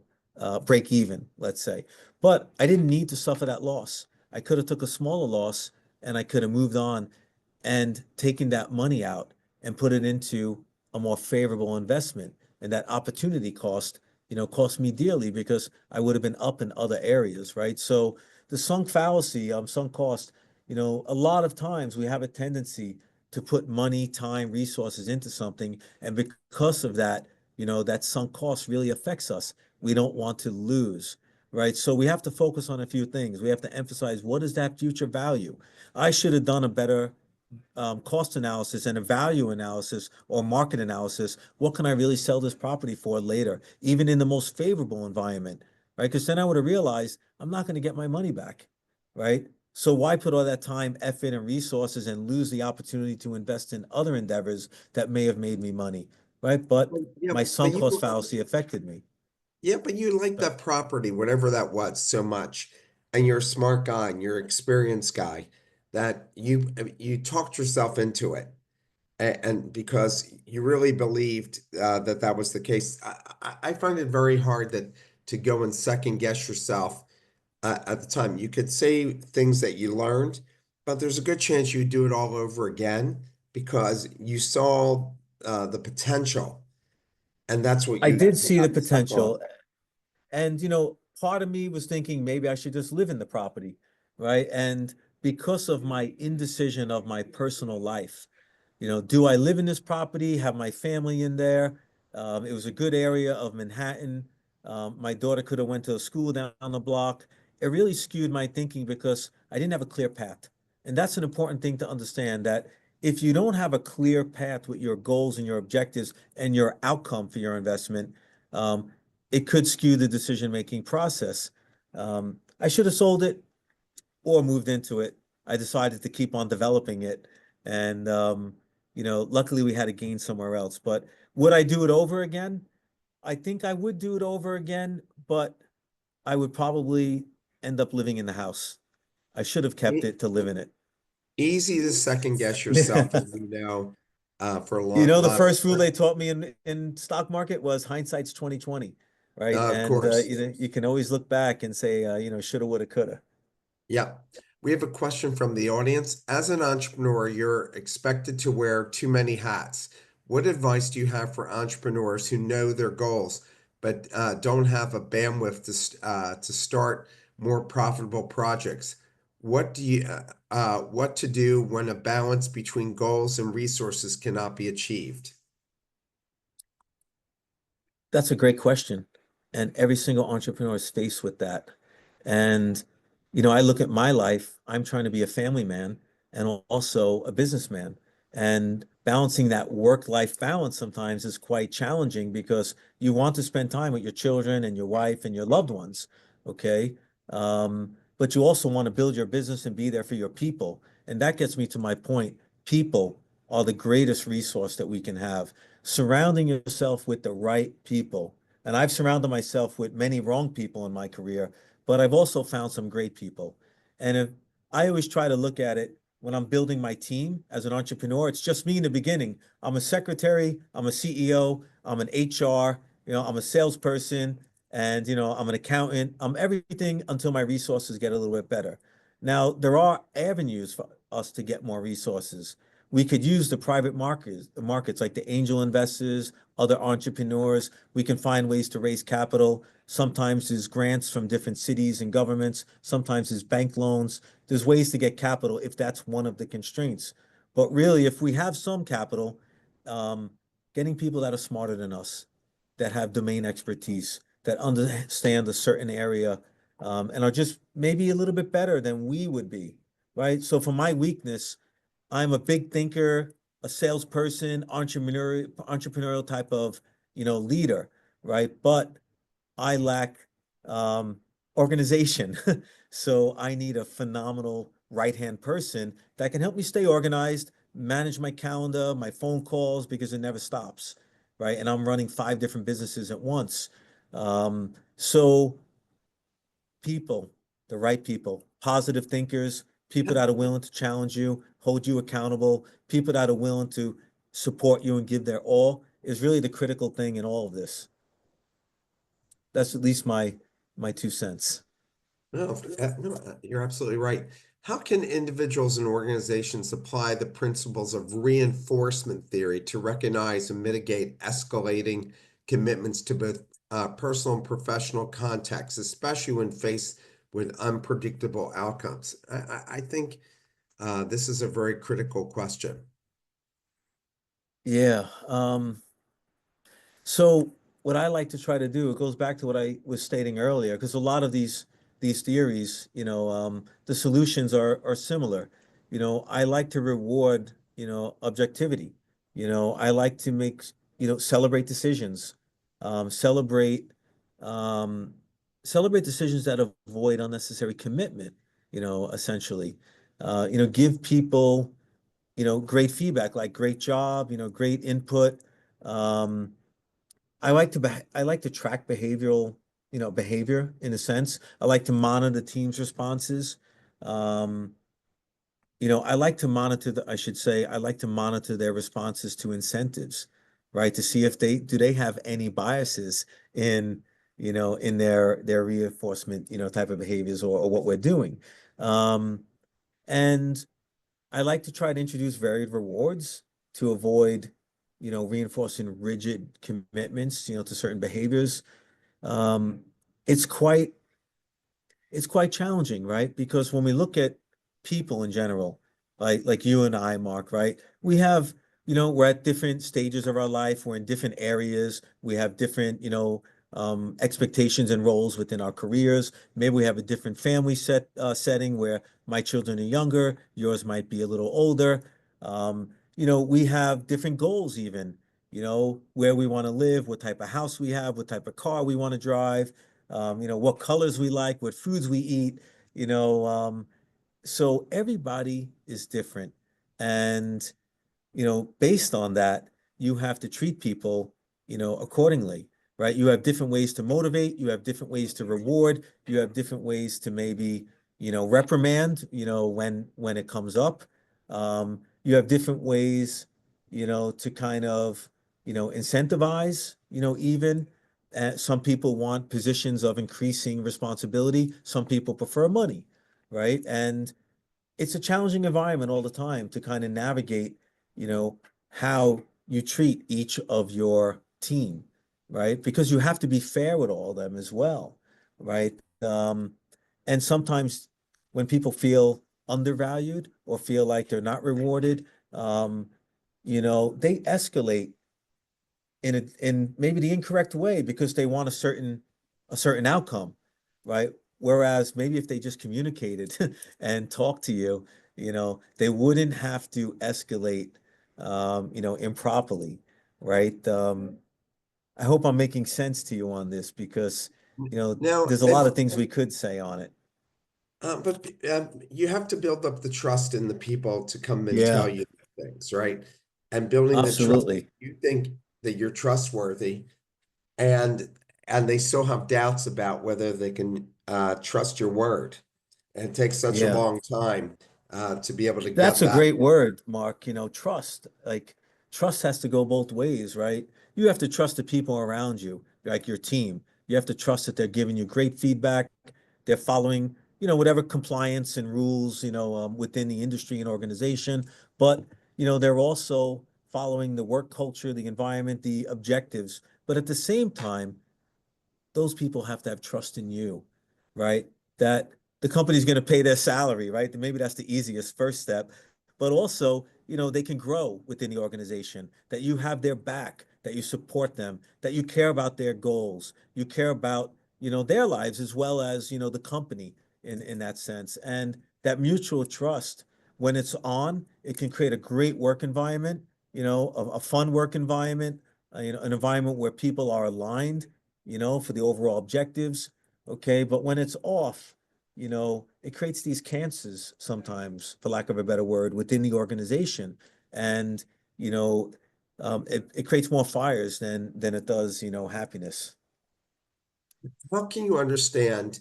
break even, let's say. But I didn't need to suffer that loss. I could have took a smaller loss and I could have moved on and taken that money out and put it into a more favorable investment. And that opportunity cost, cost me dearly because I would have been up in other areas, right? So the sunk fallacy, sunk cost, a lot of times we have a tendency to put money, time, resources into something. And because of that, that sunk cost really affects us. We don't want to lose, right? So we have to focus on a few things. We have to emphasize what is that future value? I should have done a better cost analysis and a value analysis or market analysis. What can I really sell this property for later, even in the most favorable environment, right? Because then I would have realized I'm not going to get my money back, right? So why put all that time, effort, and resources and lose the opportunity to invest in other endeavors that may have made me money, right? But Yeah, my but sunk cost you fallacy affected me. yeah, but you like So that property, whatever that was, so much, and you're a smart guy and you're an experienced guy that you talked yourself into it, and because you really believed that that was the case. I find it very hard that to go and second guess yourself at the time. You could say things that you learned, but there's a good chance you do it all over again because you saw the potential, and that's what I you did see the got stuck on. potential. And, part of me was thinking maybe I should just live in the property, right? And because of my indecision of my personal life, do I live in this property, have my family in there? It was a good area of Manhattan. My daughter could have went to a school down the block. It really skewed my thinking because I didn't have a clear path. And that's an important thing to understand that if you don't have a clear path with your goals and your objectives and your outcome for your investment, um, it could skew the decision-making process. I should have sold it or moved into it. I decided to keep on developing it. And, luckily we had a gain somewhere else. But would I do it over again? I think I would do it over again, but I would probably end up living in the house. I should have kept E- it to live in it. Easy to second guess yourself, Yeah. as you know, for a lot, The lot. first rule they taught me in stock market was hindsight's 2020, right? Of And course. you can always look back and say, shoulda, woulda, coulda. Yeah. We have a question from the audience. As an entrepreneur, you're expected to wear too many hats. What advice do you have for entrepreneurs who know their goals but don't have a bandwidth to start more profitable projects? What to do when a balance between goals and resources cannot be achieved? That's a great question. And every single entrepreneur is faced with that. And, I look at my life, I'm trying to be a family man and also a businessman. And balancing that work-life balance sometimes is quite challenging because you want to spend time with your children and your wife and your loved ones, okay? But you also want to build your business and be there for your people. And that gets me to my point. People are the greatest resource that we can have. Surrounding yourself with the right people. And I've surrounded myself with many wrong people in my career, but I've also found some great people. And if I always try to look at it when I'm building my team as an entrepreneur, it's just me in the beginning. I'm a secretary, I'm a CEO, I'm an HR, I'm a salesperson, and I'm an accountant. I'm everything until my resources get a little bit better. Now, there are avenues for us to get more resources. We could use the private markets like the angel investors, other entrepreneurs. We can find ways to raise capital. Sometimes there's grants from different cities and governments. Sometimes there's bank loans. There's ways to get capital if that's one of the constraints. But really, if we have some capital, um, getting people that are smarter than us, that have domain expertise, that understand a certain area, and are just maybe a little bit better than we would be, right? So for my weakness, I'm a big thinker, a salesperson, entrepreneurial type of, leader, right? But I lack um, organization. So I need a phenomenal right-hand person that can help me stay organized, manage my calendar, my phone calls, because it never stops, right? And I'm running 5 different businesses at once. So people, the right people, positive thinkers, people that are willing to challenge you, hold you accountable, people that are willing to support you and give their all is really the critical thing in all of this. That's at least my 2 cents. No, no, you're absolutely right. How can individuals and organizations apply the principles of reinforcement theory to recognize and mitigate escalating commitments to both personal and professional contexts, especially when faced with unpredictable outcomes? I think this is a very critical question. Yeah. So what I like to try to do, it goes back to what I was stating earlier, because a lot of these theories, the solutions are similar. I like to reward, objectivity. I like to make, celebrate decisions, um, celebrate, um, celebrate decisions that avoid unnecessary commitment, essentially. Give people, great feedback, like great job, great input. Um, I like to track behavior in a sense. I like to monitor the team's responses. Um, I like to I should say, I like to monitor their responses to incentives, right? To see if they have any biases in, in their reinforcement, type of behaviors or what we're doing. Um, and I like to try to introduce varied rewards to avoid, reinforcing rigid commitments, to certain behaviors. Um, it's quite it's quite challenging, right? Because when we look at people in general, like you and I, Mark, right? We're at different stages of our life. We're in different areas. We have different, expectations and roles within our careers. Maybe we have a different family setting where my children are younger, yours might be a little older. We have different goals even, where we want to live, what type of house we have, what type of car we want to drive, what colors we like, what foods we eat, you know. So everybody is different. And, based on that, you have to treat people, accordingly, right? You have different ways to motivate, you have different ways to reward, you have different ways to maybe, reprimand, when it comes up. You have different ways, to kind of, incentivize, even. Some people want positions of increasing responsibility. Some people prefer money, right? And it's a challenging environment all the time to kind of navigate, how you treat each of your team, right? Because you have to be fair with all of them as well, right? And sometimes when people feel undervalued or feel like they're not rewarded, um, they escalate in maybe the incorrect way because they want a certain outcome, right? Whereas maybe if they just communicated and talked to you, they wouldn't have to escalate, improperly, right? I hope I'm making sense to you on this because, Now, there's a lot of things we could say on it. but you have to build up the trust in the people to come and tell Yeah, you things, right? And building the trust, absolutely. you think that you're trustworthy, and they still have doubts about whether they can trust your word. And it takes such a Yeah. long time to be able to That's get a that. great word, Mark. Trust. Like, trust has to go both ways, right? You have to trust the people around you, like your team. You have to trust that they're giving you great feedback. They're following, whatever compliance and rules, within the industry and organization. But, they're also following the work culture, the environment, the objectives. But at the same time, those people have to have trust in you, right? That the company's going to pay their salary, right? Maybe that's the easiest first step. But also, they can grow within the organization, that you have their back, that you support them, that you care about their goals, you care about, their lives as well as, the company in that sense. And that mutual trust, when it's on, it can create a great work environment, a fun work environment, an environment where people are aligned, for the overall objectives. Okay. But when it's off, it creates these cancers sometimes, for lack of a better word, within the organization. And, you know, it creates more fires than it does, happiness. How can you understand,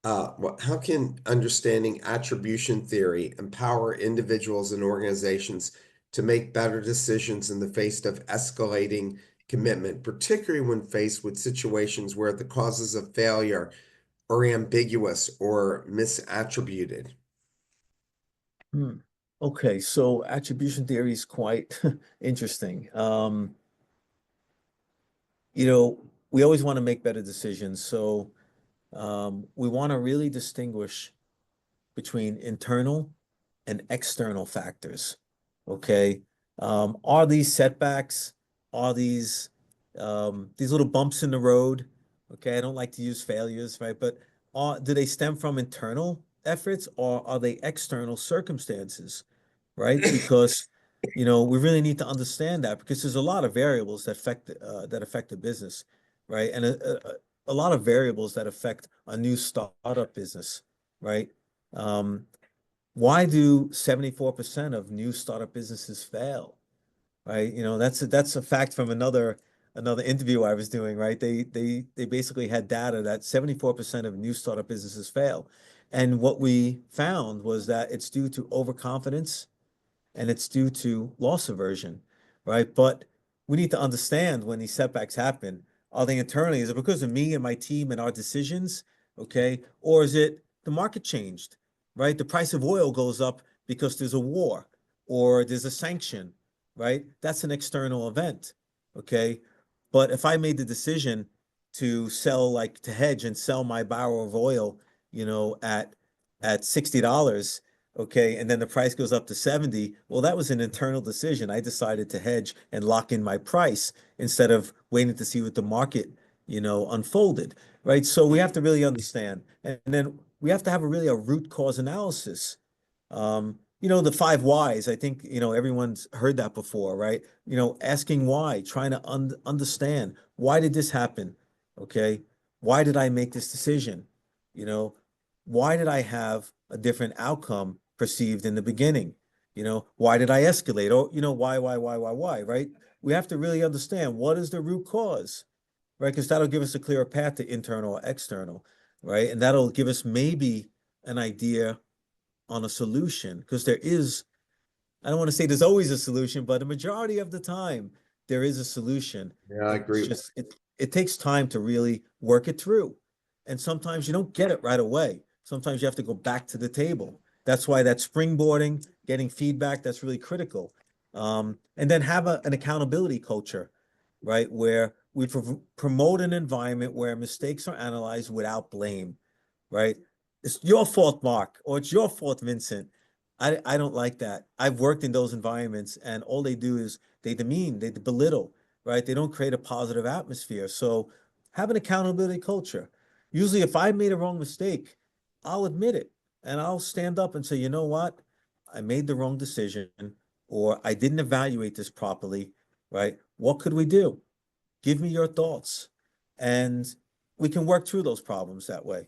how can understanding attribution theory empower individuals and organizations to make better decisions in the face of escalating commitment, particularly when faced with situations where the causes of failure are ambiguous or misattributed? Hmm. Okay, so attribution theory is quite interesting. We always want to make better decisions. So we want to really distinguish between internal and external factors. Okay. Are these setbacks? Are these little bumps in the road? Okay. I don't like to use failures, right? But do they stem from internal efforts or are they external circumstances? Right? Because we really need to understand that because there's a lot of variables that affect the business, right? And a lot of variables that affect a new startup business, right? Um, why do 74% of new startup businesses fail? Right? That's a fact from another interview I was doing, right? They basically had data that 74% of new startup businesses fail. And what we found was that it's due to overconfidence and it's due to loss aversion, right? But we need to understand when these setbacks happen, are they internally? Is it because of me and my team and our decisions? Okay. Or is it the market changed, right? The price of oil goes up because there's a war or there's a sanction, right? That's an external event. Okay. But if I made the decision to sell, like to hedge and sell my barrel of oil, at $60, okay, and then the price goes up to 70. Well, that was an internal decision. I decided to hedge and lock in my price instead of waiting to see what the market, unfolded, right? So we have to really understand. And then we have to have a root cause analysis. The five whys, I think, everyone's heard that before, right? Asking why, trying to understand why did this happen? Okay. Why did I make this decision? You know, why did I have a different outcome perceived in the beginning? Why did I escalate? Or, why, right? We have to really understand what is the root cause, right? Because that'll give us a clearer path to internal or external, right? And that'll give us maybe an idea on a solution because I don't want to say there's always a solution, but a majority of the time there is a solution. Yeah, I It's agree. just it takes time to really work it through. And sometimes you don't get it right away. Sometimes you have to go back to the table. That's why that springboarding, getting feedback, that's really critical. And then have an accountability culture, right? Where we promote an environment where mistakes are analyzed without blame, right? It's your fault, Mark, or it's your fault, Vincent. I don't like that. I've worked in those environments, and all they do is they demean, they belittle, right? They don't create a positive atmosphere. So have an accountability culture. Usually, if I made a wrong mistake, I'll admit it and I'll stand up and say, you know what? I made the wrong decision, or I didn't evaluate this properly, right? What could we do? Give me your thoughts. And we can work through those problems that way.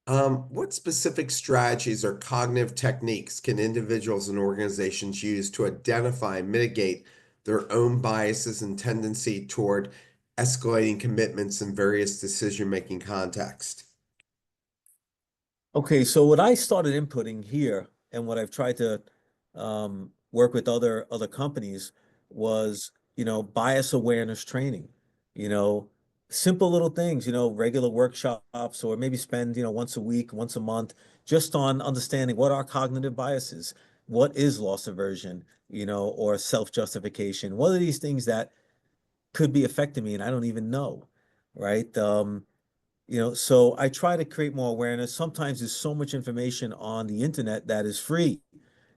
What specific strategies or cognitive techniques can individuals and organizations use to identify and mitigate their own biases and tendency toward escalating commitments in various decision-making contexts? Okay, so what I started inputting here and what I've tried to work with other companies was, bias awareness training, you know, simple little things, regular workshops or maybe spend, once a week, once a month, just on understanding what are cognitive biases, what is loss aversion, or self-justification. What are these things that could be affecting me and I don't even know, right? So I try to create more awareness. Sometimes there's so much information on the internet that is free,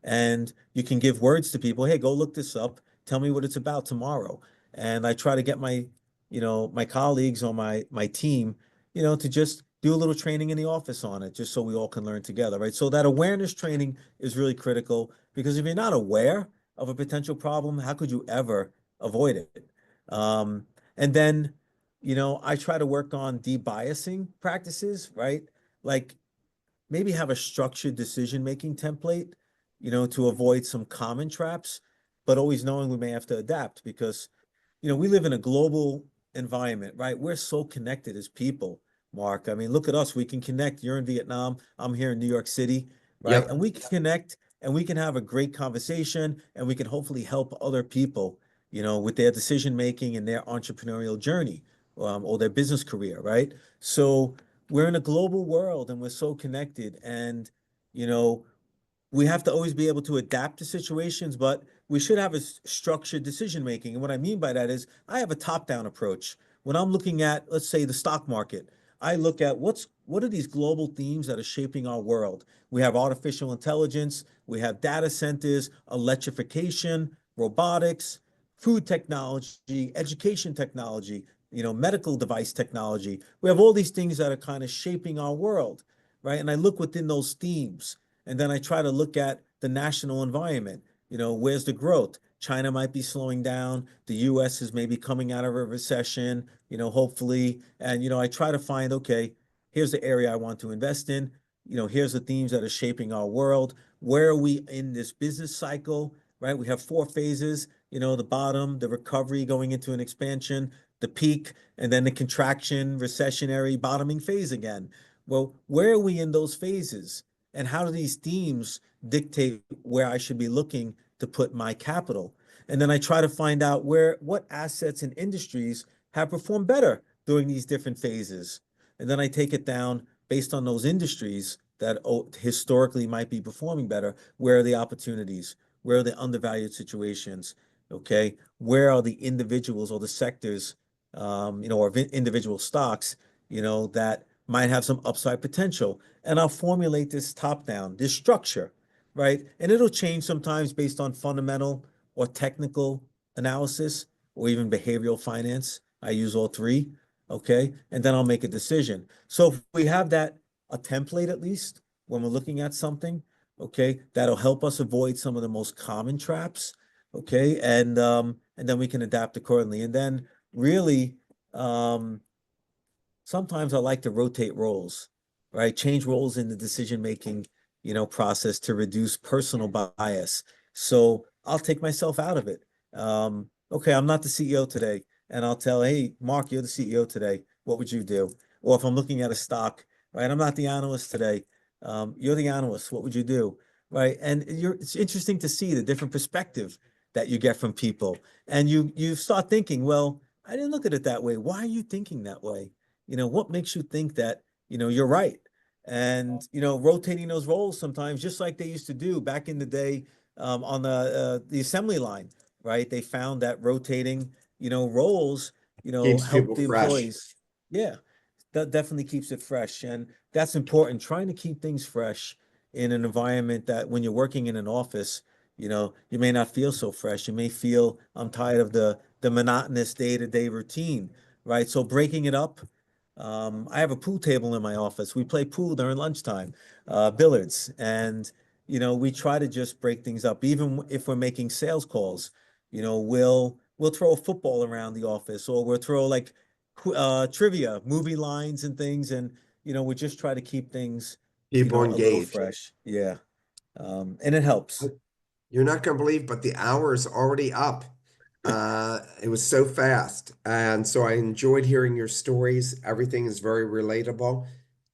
and you can give words to people. Hey, go look this up. Tell me what it's about tomorrow. And I try to get my colleagues on my team, to just do a little training in the office on it, just so we all can learn together, right? So that awareness training is really critical because if you're not aware of a potential problem, how could you ever avoid it? And then I try to work on debiasing practices, right? Like maybe have a structured decision-making template, to avoid some common traps, but always knowing we may have to adapt because, we live in a global environment, right? We're so connected as people, Mark. I mean, look at us. We can connect. You're in Vietnam. I'm here in New York City, right? And Yep. we can connect and we can have a great conversation and we can hopefully help other people, with their decision making and their entrepreneurial journey, or their business career, right? So we're in a global world and we're so connected. And, you know, we have to always be able to adapt to situations, but we should have a structured decision making. And what I mean by that is I have a top-down approach. When I'm looking at, let's say, the stock market, I look at what are these global themes that are shaping our world? We have artificial intelligence, we have data centers, electrification, robotics, food technology, education technology, medical device technology. We have all these things that are kind of shaping our world, right? And I look within those themes and then I try to look at the national environment. Where's the growth? China might be slowing down. The US is maybe coming out of a recession, hopefully. And, I try to find, okay, here's the area I want to invest in. Here's the themes that are shaping our world. Where are we in this business cycle, right? We have four phases, the bottom, the recovery going into an expansion, the peak, and then the contraction, recessionary, bottoming phase again. Well, where are we in those phases? And how do these themes dictate where I should be looking to put my capital? And then I try to find out what assets and industries have performed better during these different phases. And then I take it down based on those industries that historically might be performing better. Where are the opportunities? Where are the undervalued situations? Okay. Where are the individuals or the sectors, or individual stocks, that might have some upside potential? And I'll formulate this top down, this structure, right? And it'll change sometimes based on fundamental or technical analysis or even behavioral finance. I use all three, okay? And then I'll make a decision. So if we have that, a template at least, when we're looking at something, okay, that'll help us avoid some of the most common traps, okay? And then we can adapt accordingly. And then really, um, sometimes I like to rotate roles, right? Change roles in the decision making, process to reduce personal bias. So I'll take myself out of it. Okay, I'm not the CEO today, and I'll tell, hey, Mark, you're the CEO today. What would you do? Or if I'm looking at a stock, right? I'm not the analyst today. You're the analyst. What would you do? Right? And it's interesting to see the different perspective that you get from people. And you start thinking, well, I didn't look at it that way. Why are you thinking that way? What makes you think that, you're right? And, rotating those roles sometimes, just like they used to do back in the day, on the assembly line, right? They found that rotating, roles, Keeps helped people the fresh. employees. Yeah, that definitely keeps it fresh. And that's important, trying to keep things fresh in an environment that when you're working in an office, you may not feel so fresh. You may feel, I'm tired of the monotonous day-to-day routine, right? So breaking it up, I have a pool table in my office. We play pool during lunchtime, billiards, and we try to just break things up. Even if we're making sales calls, we'll throw a football around the office, or we'll throw like trivia, movie lines and things, and we just try to keep things, People a little engaged. fresh. Yeah. And it helps. You're not going to believe, but the hour is already up. It was so fast. And so I enjoyed hearing your stories. Everything is very relatable.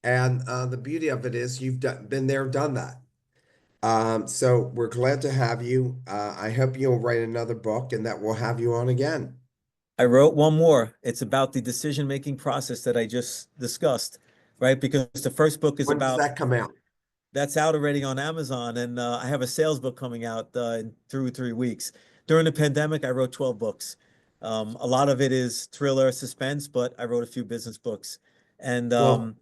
And the beauty of it is been there, done that. So we're glad to have you. I hope you'll write another book and that we'll have you on again. I wrote one more. It's about the decision-making process that I just discussed, right? Because the first book is When does about that come out? that's out already on Amazon, and I have a sales book coming out in 2 or 3 weeks. During the pandemic, I wrote 12 books. A lot of it is thriller, suspense, but I wrote a few business books. And Well,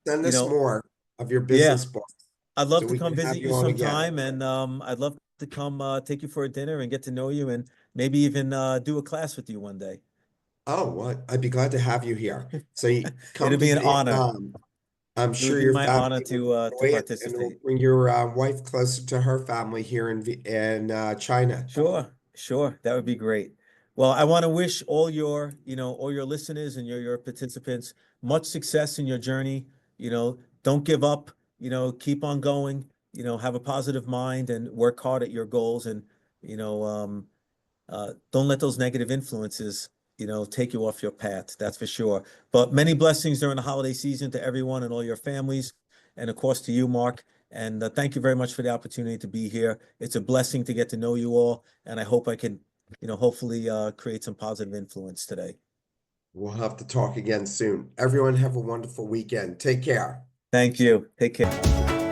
send you us know, more of your yeah, business books I'd so love to we come can have visit you you on again. sometime, and I'd love to come take you for a dinner and get to know you, and maybe even do a class with you one day. Oh, what? I'd be glad to have you here. So you come It'd to be an honor. Vietnam. I'm It would sure be your my family honor would to enjoy it, and it'll participate. bring your wife closer to her family here in China. Sure, sure. That would be great. Well, I want to wish all your listeners and your participants much success in your journey. Don't give up, keep on going, have a positive mind and work hard at your goals, and, you know, um, don't let those negative influences, take you off your path. That's for sure. But many blessings during the holiday season to everyone and all your families, and of course to you, Mark. And thank you very much for the opportunity to be here. It's a blessing to get to know you all, and I hope I can, hopefully create some positive influence today. We'll have to talk again soon. Everyone have a wonderful weekend. Take care. Thank you. Take care.